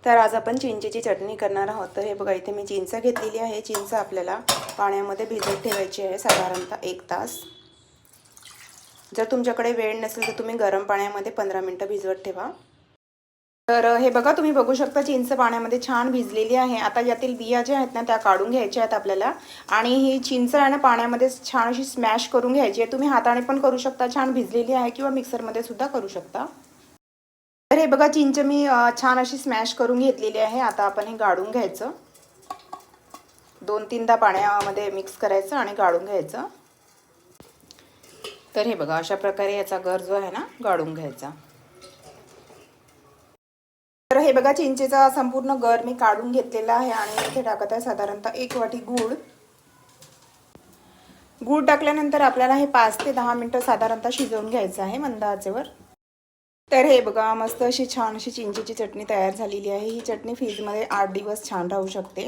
तर आज आपण चिंचेची चटणी करणार आहोत। तर हे बघा इथे मी चिंच घेतलेली आहे। चिंच आपल्याला पाण्यामध्ये भिजत ठेवायची आहे साधारणतः 1 तास। जर तुमच्याकडे वेळ नसेल तर तुम्ही गरम पाण्यामध्ये 15 मिनिटं भिजवत ठेवा। तर हे बघा तुम्ही बघू शकता चिंच पाण्यामध्ये छान भिजलेली आहे। आता यातील बिया ज्या आहेत ना त्या काढून घ्यायच्या आहेत आपल्याला आणि ही चिंच आहे ना पाण्यामध्ये छान अशी स्मॅश करून घ्यायची आहे। तुम्ही हाताने पण करू शकता, छान भिजलेली आहे, किंवा मिक्सरमध्ये सुद्धा करू शकता। तर हे बघा चिंच मी छान अशी स्मॅश करून घेतलेली आहे। आता आपण हे गाळून घ्यायचं, 2-3दा पाण्यामध्ये मिक्स करायचं आणि गाळून घ्यायचं। तर हे बघा अशा प्रकारे याचा गर जो आहे ना गाळून घ्यायचा। तर हे बघा चिंचेचा संपूर्ण गर मी काढून घेतलेला आहे आणि इथे टाकत आहे साधारणतः 1 वाटी गूळ। गूळ टाकल्यानंतर आपल्याला हे 5 ते 10 मिनिटं साधारणतः शिजवून घ्यायचं आहे मंद आचेवर। तर हे बघा मस्त अशी छान अशी चिंचेची चटणी तयार झालेली आहे। ही चटणी फ्रीजमध्ये 8 दिवस छान राहू शकते।